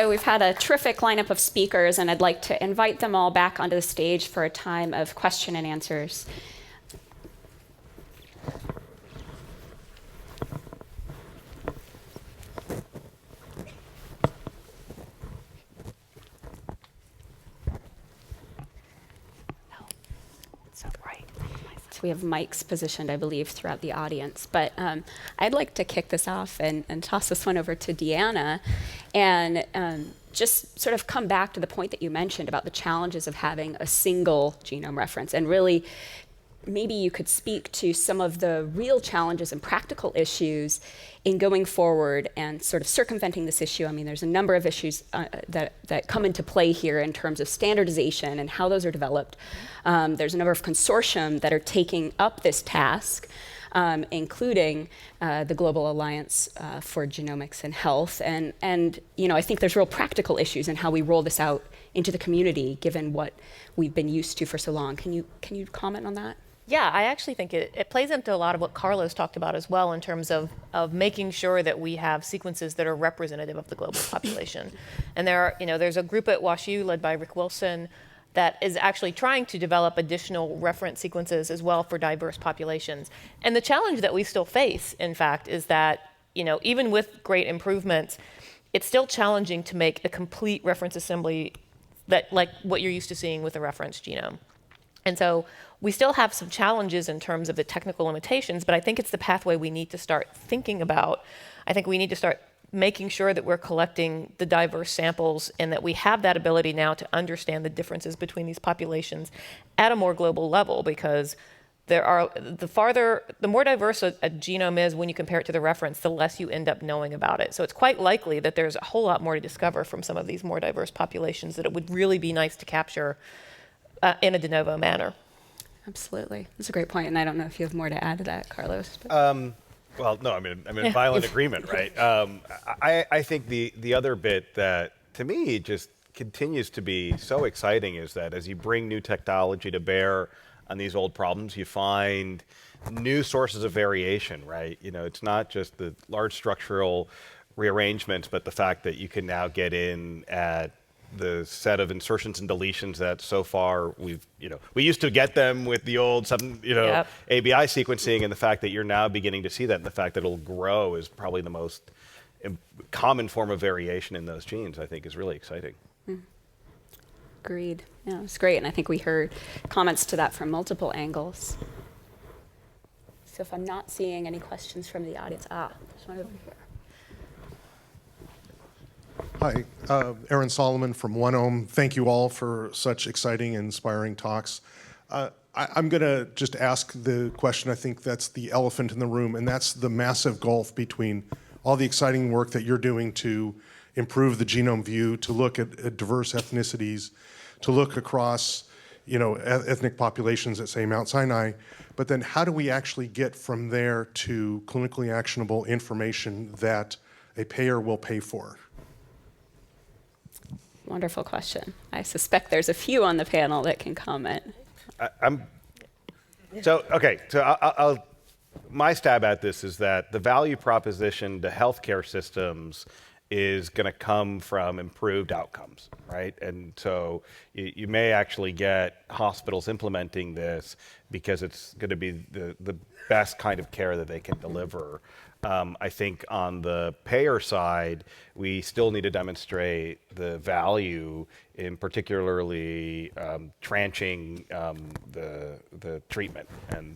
So we've had a terrific lineup of speakers, and I'd like to invite them all back onto the stage for a time of question and answers. We have mics positioned, I believe, throughout the audience. But I'd like to kick this off and toss this one over to Deanna and just sort of come back to the point that you mentioned about the challenges of having a single genome reference. And really, maybe you could speak to some of the real challenges and practical issues in going forward and sort of circumventing this issue. I mean, there's a number of issues that come into play here in terms of standardization and how those are developed. There's a number of consortium that are taking up this task, including the Global Alliance for Genomics and Health. And you know, I think there's real practical issues in how we roll this out into the community, given what we've been used to for so long. Can you comment on that? Yeah, I actually think it plays into a lot of what Carlos talked about as well in terms of making sure that we have sequences that are representative of the global population. And there's a group at WashU led by Rick Wilson that is actually trying to develop additional reference sequences as well for diverse populations. And the challenge that we still face, in fact, is that, you know, even with great improvements, it's still challenging to make a complete reference assembly that, like what you're used to seeing with a reference genome. And so we still have some challenges in terms of the technical limitations, but I think it's the pathway we need to start thinking about. I think we need to start making sure that we're collecting the diverse samples and that we have that ability now to understand the differences between these populations at a more global level, because the more diverse a genome is when you compare it to the reference, the less you end up knowing about it. So it's quite likely that there's a whole lot more to discover from some of these more diverse populations that it would really be nice to capture in a de novo manner. Absolutely. That's a great point, and I don't know if you have more to add to that, Carlos. Well, no, I'm in violent agreement, right? I think the other bit that, to me, just continues to be so exciting is that as you bring new technology to bear on these old problems, you find new sources of variation, right? You know, it's not just the large structural rearrangements, but the fact that you can now get in at the set of insertions and deletions that so far we used to get them with the old ABI sequencing, and the fact that you're now beginning to see that, and the fact that it'll grow is probably the most common form of variation in those genes, I think is really exciting. Agreed. Yeah, it's great, and I think we heard comments to that from multiple angles. So if I'm not seeing any questions from the audience, there's one over here. Hi, Aaron Solomon from OneOhm. Thank you all for such exciting and inspiring talks. I'm going to just ask the question, I think that's the elephant in the room, and that's the massive gulf between all the exciting work that you're doing to improve the genome view, to look at diverse ethnicities, to look across, ethnic populations at, say, Mount Sinai. But then how do we actually get from there to clinically actionable information that a payer will pay for? Wonderful question. I suspect there's a few on the panel that can comment. My stab at this is that the value proposition to healthcare systems is going to come from improved outcomes, right? And so you may actually get hospitals implementing this because it's going to be the best kind of care that they can deliver. I think on the payer side, we still need to demonstrate the value in particularly tranching the treatment. And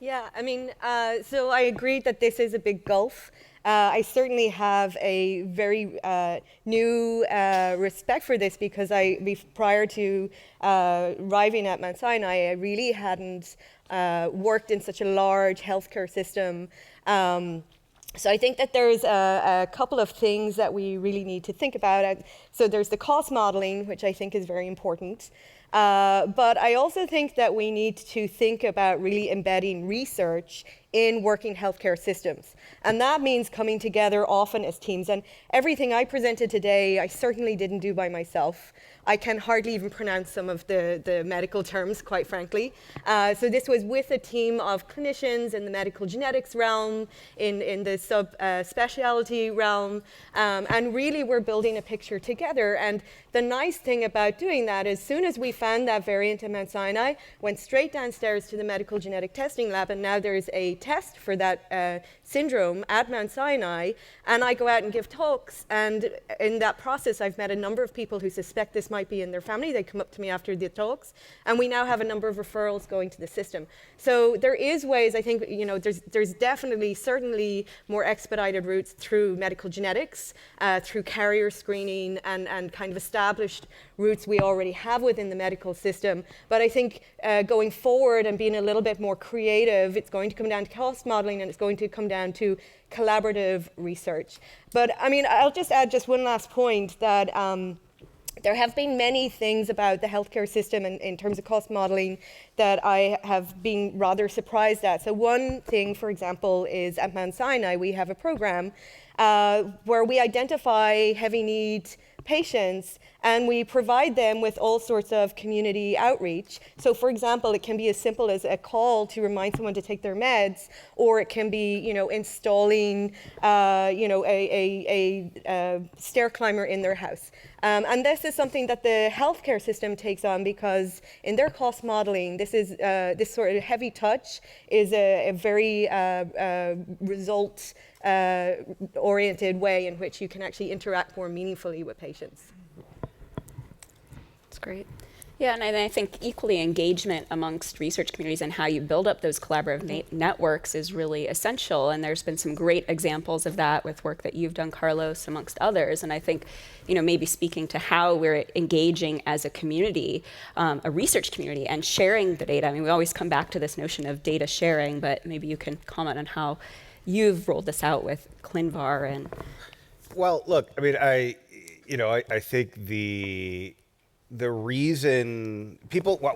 Yeah, I mean, so I agree that this is a big gulf. I certainly have a very new respect for this because prior to arriving at Mount Sinai, I really hadn't worked in such a large healthcare system. So I think that there's a couple of things that we really need to think about. So there's the cost modeling, which I think is very important. But I also think that we need to think about really embedding research in working healthcare systems. And that means coming together often as teams. And everything I presented today, I certainly didn't do by myself. I can hardly even pronounce some of the medical terms, quite frankly. So this was with a team of clinicians in the medical genetics realm, in the specialty realm, and really we're building a picture together. And the nice thing about doing that is, as soon as we found that variant at Mount Sinai, went straight downstairs to the medical genetic testing lab, and now there's a test for that syndrome at Mount Sinai, and I go out and give talks, and in that process I've met a number of people who suspect this might be in their family. They come up to me after the talks, and we now have a number of referrals going to the system. So there is ways, I think, there's definitely, certainly more expedited routes through medical genetics, through carrier screening, and kind of established routes we already have within the medical system. But I think going forward and being a little bit more creative, it's going to come down to cost modeling, and it's going to come down to collaborative research. But I mean, I'll just add just one last point, that there have been many things about the healthcare system in terms of cost modeling that I have been rather surprised at. So one thing, for example, is at Mount Sinai, we have a program where we identify heavy need patients, and we provide them with all sorts of community outreach. So for example, it can be as simple as a call to remind someone to take their meds, or it can be, installing, a stair climber in their house. And this is something that the healthcare system takes on, because in their cost modeling, this sort of heavy touch is a very result oriented way in which you can actually interact more meaningfully with patients. That's great. Yeah, and I think equally engagement amongst research communities and how you build up those collaborative networks is really essential. And there's been some great examples of that with work that you've done, Carlos, amongst others. And I think, maybe speaking to how we're engaging as a community, a research community, and sharing the data. I mean, we always come back to this notion of data sharing, but maybe you can comment on how you've rolled this out with ClinVar and. Well, look, I mean, I think the reason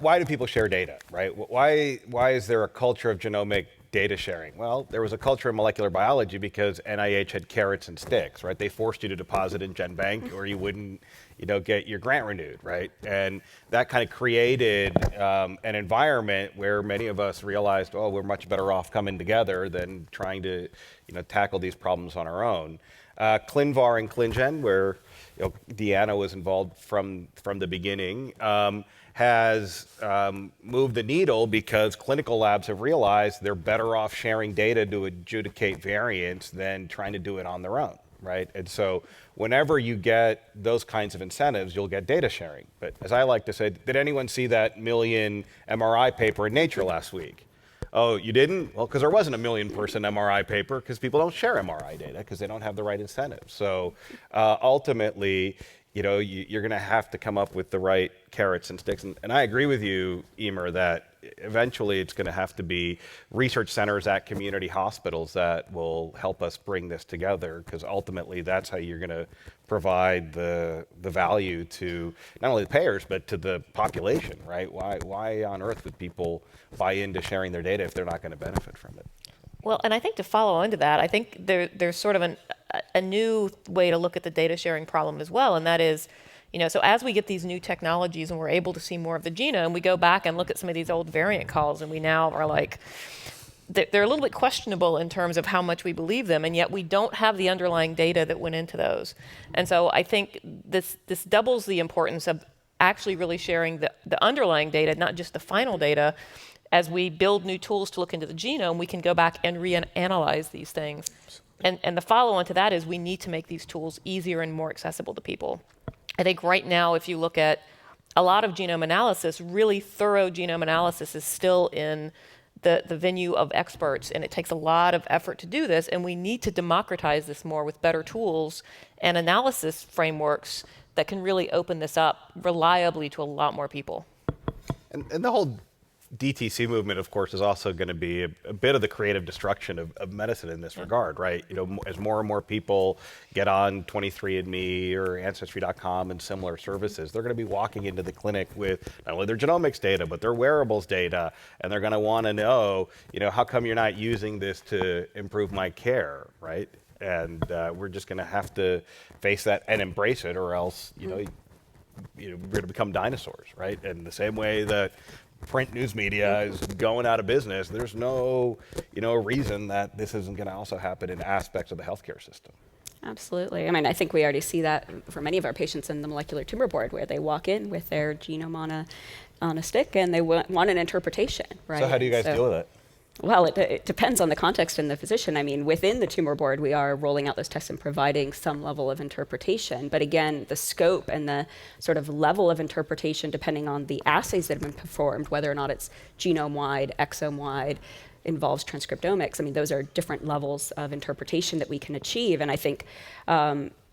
why do people share data, right? Why is there a culture of genomic data sharing? Well, there was a culture of molecular biology because NIH had carrots and sticks, right? They forced you to deposit in GenBank or you wouldn't, get your grant renewed, right? And that kind of created an environment where many of us realized, oh, we're much better off coming together than trying to, tackle these problems on our own. ClinVar and ClinGen, where Deanna was involved from the beginning, has moved the needle because clinical labs have realized they're better off sharing data to adjudicate variants than trying to do it on their own, right? And so whenever you get those kinds of incentives, you'll get data sharing. But as I like to say, did anyone see that million MRI paper in Nature last week? Oh, you didn't? Well, because there wasn't a million-person MRI paper, because people don't share MRI data because they don't have the right incentives. So ultimately, you're going to have to come up with the right carrots and sticks. And I agree with you, Emer, that eventually it's going to have to be research centers at community hospitals that will help us bring this together, because ultimately that's how you're going to provide the value to not only the payers but to the population, right? Why on earth would people buy into sharing their data if they're not going to benefit from it? Well, and I think to follow on to that, I think there's sort of a new way to look at the data sharing problem as well, and that is, so as we get these new technologies and we're able to see more of the genome, we go back and look at some of these old variant calls, and we now are like, they're a little bit questionable in terms of how much we believe them, and yet we don't have the underlying data that went into those. And so I think this doubles the importance of actually really sharing the underlying data, not just the final data. As we build new tools to look into the genome, we can go back and reanalyze these things. And the follow-on to that is we need to make these tools easier and more accessible to people. I think right now, if you look at a lot of genome analysis, really thorough genome analysis is still in the venue of experts, and it takes a lot of effort to do this, and we need to democratize this more with better tools and analysis frameworks that can really open this up reliably to a lot more people. And the whole DTC movement, of course, is also going to be a bit of the creative destruction of medicine in this regard, right? As more and more people get on 23andMe or Ancestry.com and similar services, they're going to be walking into the clinic with not only their genomics data, but their wearables data, and they're going to want to know, how come you're not using this to improve my care, right? And we're just going to have to face that and embrace it, or else, we're going to become dinosaurs, right? And the same way that print news media is going out of business, there's no, reason that this isn't going to also happen in aspects of the healthcare system. Absolutely. I mean, I think we already see that for many of our patients in the molecular tumor board, where they walk in with their genome on a stick and they want an interpretation, right? So how do you guys deal with it? Well, it depends on the context and the physician. I mean, within the tumor board, we are rolling out those tests and providing some level of interpretation. But again, the scope and the sort of level of interpretation, depending on the assays that have been performed, whether or not it's genome-wide, exome-wide, involves transcriptomics. I mean, those are different levels of interpretation that we can achieve. And I think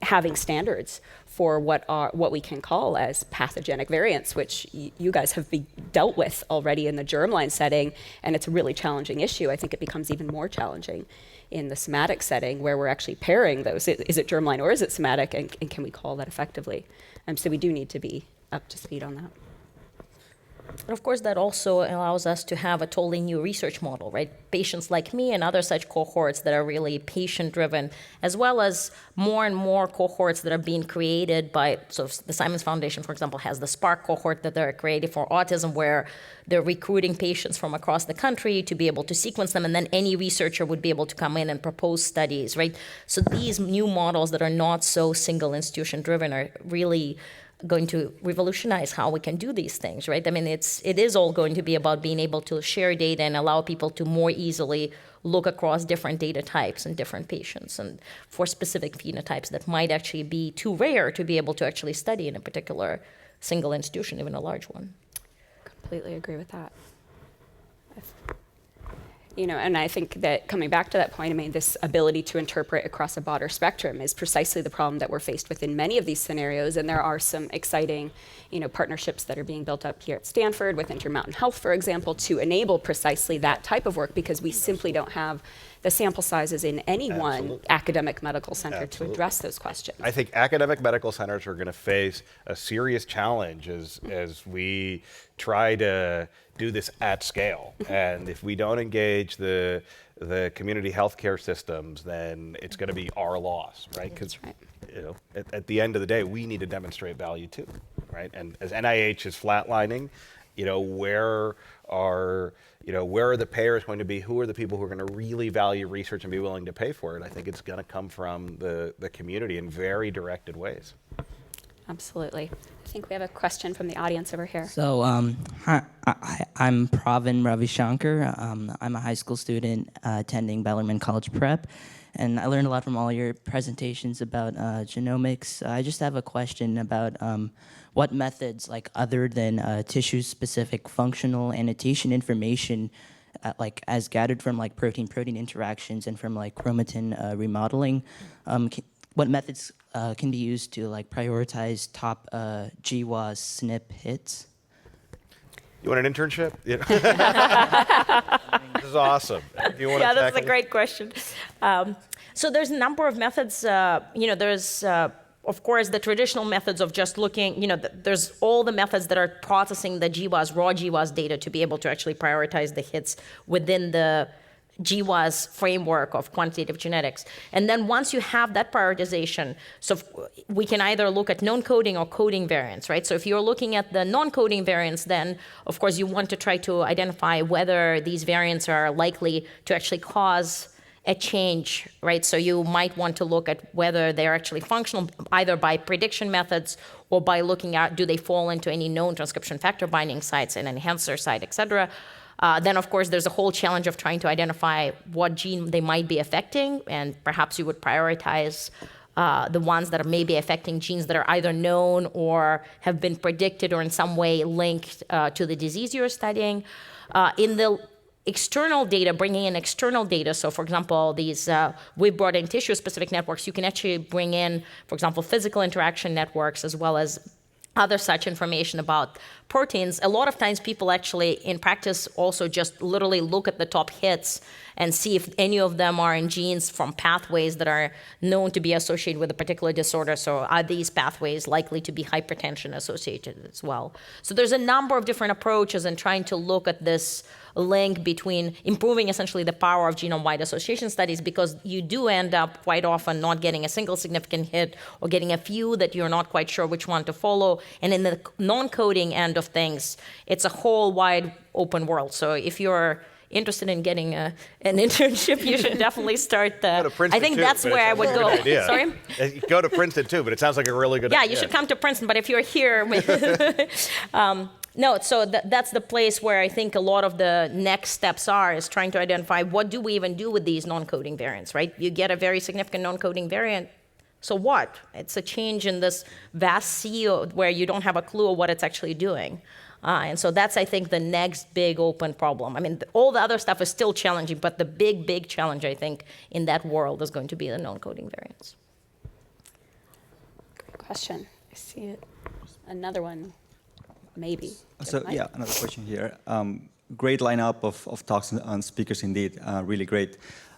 having standards for what we can call as pathogenic variants, which you guys have dealt with already in the germline setting, and it's a really challenging issue. I think it becomes even more challenging in the somatic setting, where we're actually pairing those. Is it germline or is it somatic, and can we call that effectively? So we do need to be up to speed on that. And of course, that also allows us to have a totally new research model, right? Patients like me and other such cohorts that are really patient-driven, as well as more and more cohorts that are being created by, so the Simons Foundation, for example, has the SPARK cohort that they're creating for autism, where they're recruiting patients from across the country to be able to sequence them, and then any researcher would be able to come in and propose studies, right? So these new models that are not so single institution-driven are really going to revolutionize how we can do these things, right? I mean, it is all going to be about being able to share data and allow people to more easily look across different data types and different patients, and for specific phenotypes that might actually be too rare to be able to actually study in a particular single institution, even a large one. Completely agree with that. And I think that coming back to that point, I mean, this ability to interpret across a broader spectrum is precisely the problem that we're faced with in many of these scenarios. And there are some exciting, partnerships that are being built up here at Stanford with Intermountain Health, for example, to enable precisely that type of work, because we simply don't have the sample sizes in any one academic medical center to address those questions. I think academic medical centers are going to face a serious challenge as we try to do this at scale. And if we don't engage the community healthcare systems, then it's going to be our loss, right? Because at the end of the day, we need to demonstrate value too, right? And as NIH is flatlining, where are the payers going to be? Who are the people who are going to really value research and be willing to pay for it? I think it's going to come from the community in very directed ways. Absolutely. I think we have a question from the audience over here. So, hi, I'm Pravin Ravishankar. I'm a high school student attending Bellarmine College Prep, and I learned a lot from all your presentations about genomics. I just have a question about what methods, like other than tissue-specific functional annotation information, like as gathered from like protein-protein interactions and from like chromatin remodeling, what methods can be used to like prioritize top GWAS SNP hits? You want an internship? Yeah. This is awesome. Do you want Yeah, to that's a tackle it? great question. So there's a number of methods. There's of course the traditional methods of just looking. There's all the methods that are processing the GWAS, raw GWAS data to be able to actually prioritize the hits within the GWAS framework of quantitative genetics. And then once you have that prioritization, so we can either look at non-coding or coding variants, right? So if you're looking at the non-coding variants, then of course you want to try to identify whether these variants are likely to actually cause a change, right? So you might want to look at whether they're actually functional, either by prediction methods or by looking at, do they fall into any known transcription factor binding sites, an enhancer site, et cetera. Then, of course, there's a whole challenge of trying to identify what gene they might be affecting, and perhaps you would prioritize the ones that are maybe affecting genes that are either known or have been predicted or in some way linked to the disease you're studying. In the external data, bringing in external data, so for example, these we've brought in tissue-specific networks, you can actually bring in, for example, physical interaction networks as well as other such information about proteins, a lot of times people actually, in practice, also just literally look at the top hits and see if any of them are in genes from pathways that are known to be associated with a particular disorder. So are these pathways likely to be hypertension associated as well? So there's a number of different approaches in trying to look at this link between improving essentially the power of genome-wide association studies, because you do end up quite often not getting a single significant hit or getting a few that you're not quite sure which one to follow. And in the non-coding end of things, it's a whole wide open world. So if you're interested in getting an internship, you should definitely start Go to Princeton I think too, that's but it where I sounds would like a go. good idea. Sorry? Go to Princeton too, but it sounds like a really good Yeah, idea. you should come to Princeton, but if you're here, no, so that's the place where I think a lot of the next steps is trying to identify what do we even do with these non-coding variants, right? You get a very significant non-coding variant, so what? It's a change in this vast sea where you don't have a clue of what it's actually doing. And so that's, I think, the next big open problem. I mean, all the other stuff is still challenging, but the big, big challenge, I think, in that world is going to be the non-coding variants. Great question. I see it. Another one, maybe. So Mike? yeah, another question here. Great lineup of talks and speakers indeed, really great.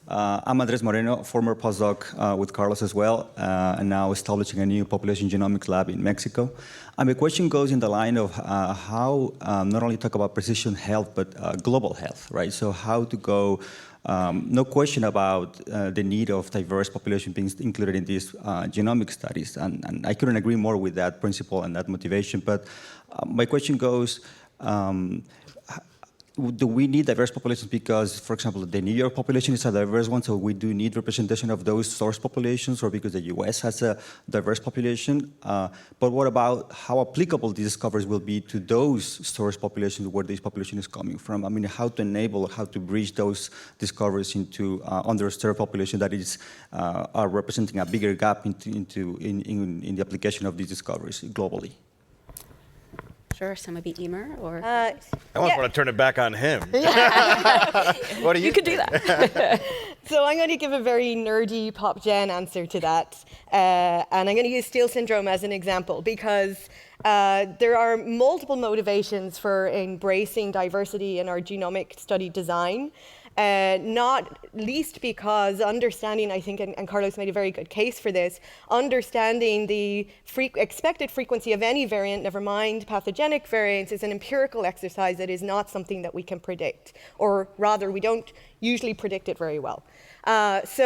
I'm Andres Moreno, former postdoc with Carlos as well, and now establishing a new population genomics lab in Mexico. And my question goes in the line of how not only talk about precision health, but global health, right? So how to go, no question about the need of diverse population being included in these genomic studies, and I couldn't agree more with that principle and that motivation, but my question goes, do we need diverse populations because, for example, the New York population is a diverse one, so we do need representation of those source populations, or because the US has a diverse population? But what about how applicable these discoveries will be to those source populations where this population is coming from? I mean, how to enable, how to bridge those discoveries into underserved population that is are representing a bigger gap in the application of these discoveries globally? Sure, so maybe Emer or... I almost want to turn it back on him. What do you could do that. So I'm going to give a very nerdy pop gen answer to that. And I'm going to use Steele syndrome as an example because there are multiple motivations for embracing diversity in our genomic study design. Not least because understanding, I think, and Carlos made a very good case for this, understanding the expected frequency of any variant, never mind pathogenic variants, is an empirical exercise that is not something that we can predict. Or rather, we don't usually predict it very well. If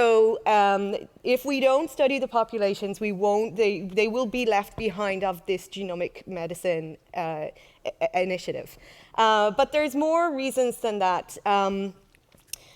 we don't study the populations, we won't, they will be left behind of this genomic medicine initiative. But there's more reasons than that.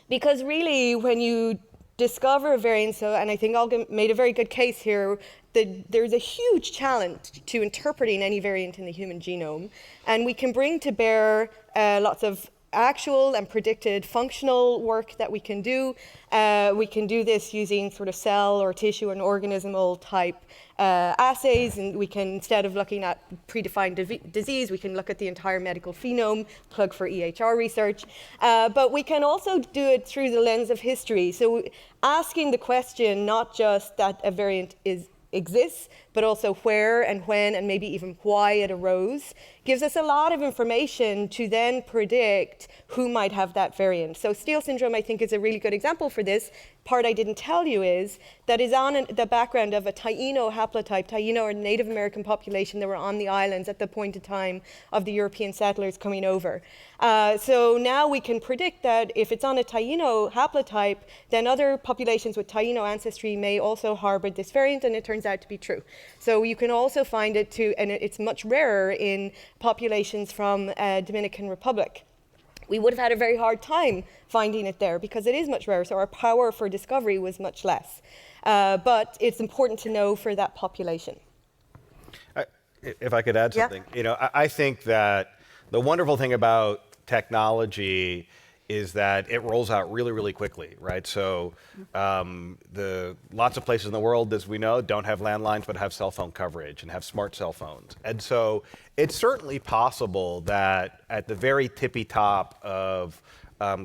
Because really, when you discover a variant, and I think Olga made a very good case here, that there's a huge challenge to interpreting any variant in the human genome. And we can bring to bear lots of actual and predicted functional work that we can do. We can do this using sort of cell or tissue and organismal type assays, and we can, instead of looking at predefined disease, we can look at the entire medical phenome, plug for EHR research. But we can also do it through the lens of history. So asking the question, not just that a variant exists, but also where and when and maybe even why it arose, gives us a lot of information to then predict who might have that variant. So Steele syndrome, I think, is a really good example for this. Part I didn't tell you is that is on the background of a Taino haplotype. Taino are a Native American population that were on the islands at the point in time of the European settlers coming over. So now we can predict that if it's on a Taino haplotype, then other populations with Taino ancestry may also harbor this variant, and it turns out to be true. So you can also find it and it's much rarer in populations from Dominican Republic. We would have had a very hard time finding it there because it is much rarer, so our power for discovery was much less. But it's important to know for that population. If I could add something, I think that the wonderful thing about technology is that it rolls out really, really quickly, right? So lots of places in the world, as we know, don't have landlines but have cell phone coverage and have smart cell phones. And so it's certainly possible that at the very tippy top of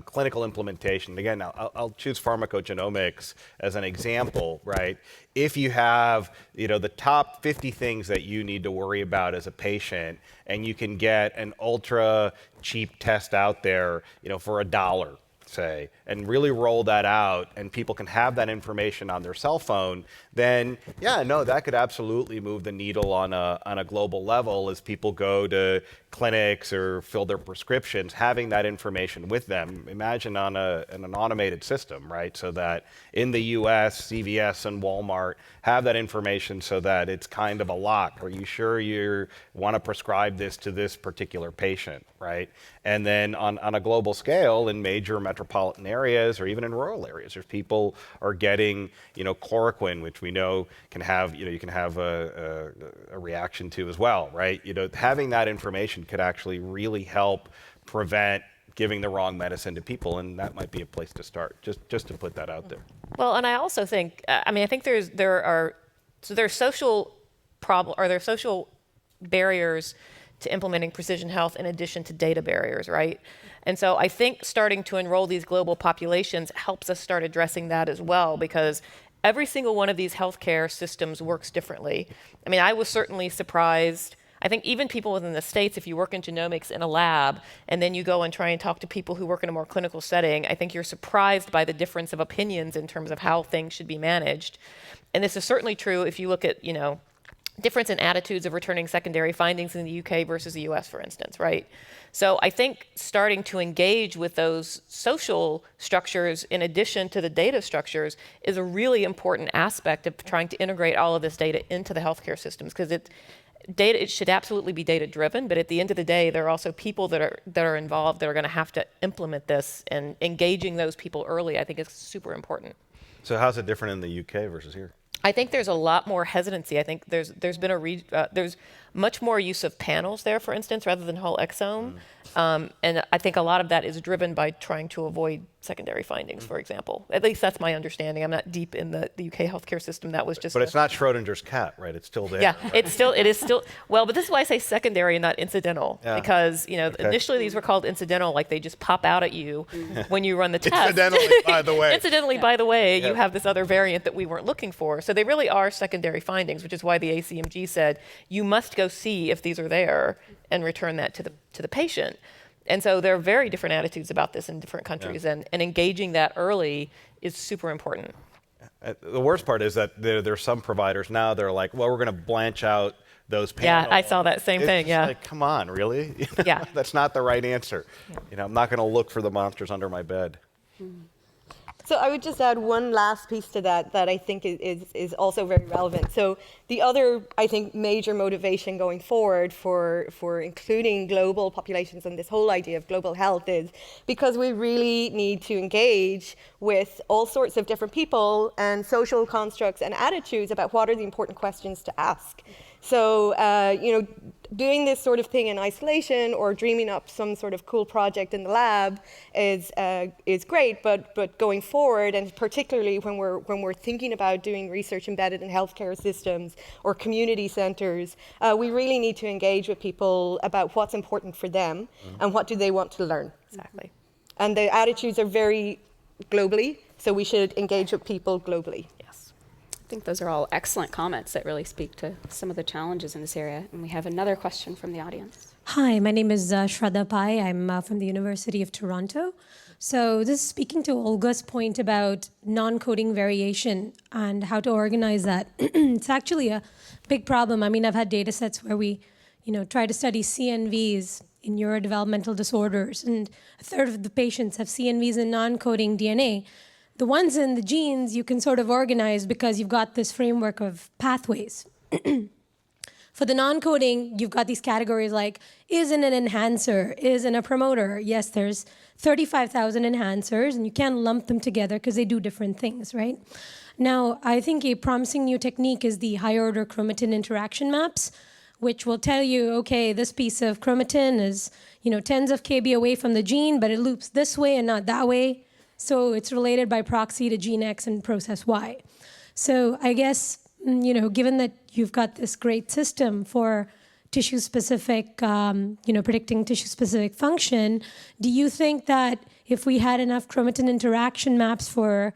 clinical implementation. Again, I'll choose pharmacogenomics as an example, right? If you have, the top 50 things that you need to worry about as a patient, and you can get an ultra cheap test out there, for $1, say, and really roll that out, and people can have that information on their cell phone, then yeah, no, that could absolutely move the needle on a global level as people go to clinics or fill their prescriptions, having that information with them. Imagine on an automated system, right? So that in the US, CVS and Walmart have that information so that it's kind of a lock. Are you sure you want to prescribe this to this particular patient, right? And then on a global scale, in major metropolitan areas or even in rural areas, there's people are getting, chloroquine, which we know can have, you can have a reaction to as well, right? Having that information could actually really help prevent giving the wrong medicine to people, and that might be a place to start, just to put that out there. Well, and I also think, I think there's social barriers to implementing precision health in addition to data barriers, right? And so I think starting to enroll these global populations helps us start addressing that as well, because every single one of these healthcare systems works differently. I was certainly surprised. I think even people within the States, if you work in genomics in a lab and then you go and try and talk to people who work in a more clinical setting, I think you're surprised by the difference of opinions in terms of how things should be managed. And this is certainly true if you look at, difference in attitudes of returning secondary findings in the UK versus the US, for instance, right? So I think starting to engage with those social structures in addition to the data structures is a really important aspect of trying to integrate all of this data into the healthcare systems, because it should absolutely be data driven, but at the end of the day, there are also people that are involved that are going to have to implement this, and engaging those people early, I think, is super important. So how's it different in the UK versus here? I think there's a lot more hesitancy. I think there's been there's much more use of panels there, for instance, rather than whole exome. And I think a lot of that is driven by trying to avoid secondary findings, for example. At least that's my understanding. I'm not deep in the UK healthcare system. That was just. But it's not Schrodinger's cat, right? It's still there. Yeah, it is still. Well, but this is why I say secondary and not incidental, because initially these were called incidental, like they just pop out at you when you run the test. Incidentally, by the way. Incidentally, by the way, you have this other variant that we weren't looking for. So they really are secondary findings, which is why the ACMG said you must go see if these are there and return that to the patient. And so there are very different attitudes about this in different countries, and engaging that early is super important. The worst part is that there's some providers now that are like, well, we're going to blanch out those panels. Yeah, I saw that same thing, yeah. Like, come on, really? Yeah. That's not the right answer. I'm not going to look for the monsters under my bed. So I would just add one last piece to that I think is also very relevant. So the other, I think, major motivation going forward for including global populations and this whole idea of global health is because we really need to engage with all sorts of different people and social constructs and attitudes about what are the important questions to ask. So, doing this sort of thing in isolation or dreaming up some sort of cool project in the lab is great, but going forward, and particularly when we're thinking about doing research embedded in healthcare systems or community centers, we really need to engage with people about what's important for them and what do they want to learn. Exactly. And the attitudes are very globally, so we should engage with people globally. I think those are all excellent comments that really speak to some of the challenges in this area. And we have another question from the audience. Hi, my name is Shraddha Pai. I'm from the University of Toronto. So this is speaking to Olga's point about non-coding variation and how to organize that. It's actually a big problem. I've had data sets where we, try to study CNVs in neurodevelopmental disorders, and a third of the patients have CNVs in non-coding DNA. The ones in the genes you can sort of organize because you've got this framework of pathways. For the non-coding, you've got these categories like, is it an enhancer? Is it a promoter? Yes, there's 35,000 enhancers, and you can't lump them together because they do different things, right? Now, I think a promising new technique is the high-order chromatin interaction maps, which will tell you, okay, this piece of chromatin is, tens of kb away from the gene, but it loops this way and not that way. So it's related by proxy to gene X and process Y. So I guess, given that you've got this great system for tissue-specific, predicting tissue-specific function, do you think that if we had enough chromatin interaction maps for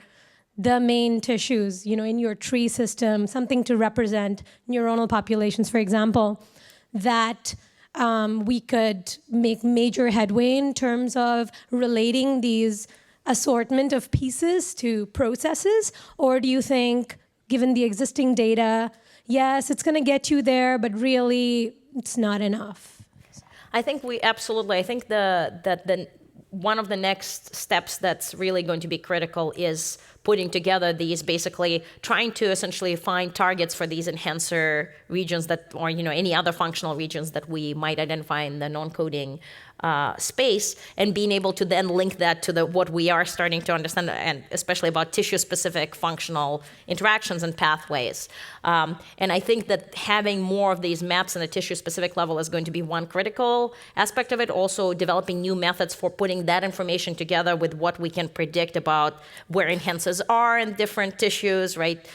the main tissues, in your tree system, something to represent neuronal populations, for example, that we could make major headway in terms of relating these assortment of pieces to processes? Or do you think, given the existing data, yes, it's going to get you there, but really it's not enough? I think I think that one of the next steps that's really going to be critical is putting together these, basically trying to essentially find targets for these enhancer regions or any other functional regions that we might identify in the non-coding space, and being able to then link that to what we are starting to understand, and especially about tissue-specific functional interactions and pathways. And I think that having more of these maps on a tissue-specific level is going to be one critical aspect of it. Also, developing new methods for putting that information together with what we can predict about where enhancers are in different tissues, right?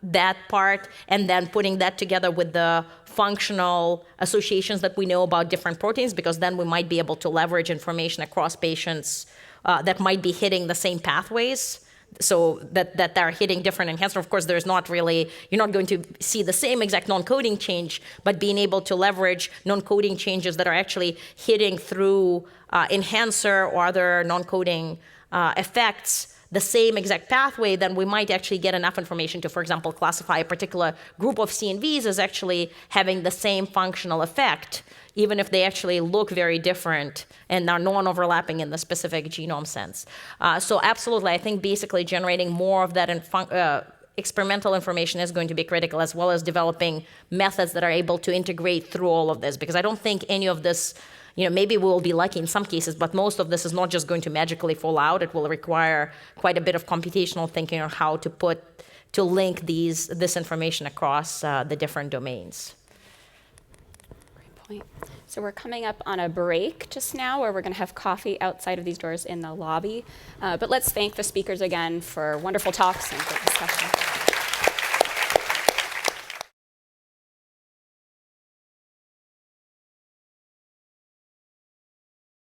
That part, and then putting that together with the functional associations that we know about different proteins, because then we might be able to leverage information across patients that might be hitting the same pathways, so that they're hitting different enhancers. Of course, you're not going to see the same exact non-coding change, but being able to leverage non-coding changes that are actually hitting through enhancer or other non-coding effects the same exact pathway, then we might actually get enough information to, for example, classify a particular group of CNVs as actually having the same functional effect, even if they actually look very different and are non-overlapping in the specific genome sense. So absolutely, I think basically generating more of that experimental information is going to be critical, as well as developing methods that are able to integrate through all of this, because I don't think any of this, maybe we'll be lucky in some cases, but most of this is not just going to magically fall out. It will require quite a bit of computational thinking on how to link this information across the different domains. Great point. So we're coming up on a break just now, where we're going to have coffee outside of these doors in the lobby. But let's thank the speakers again for wonderful talks and great discussion.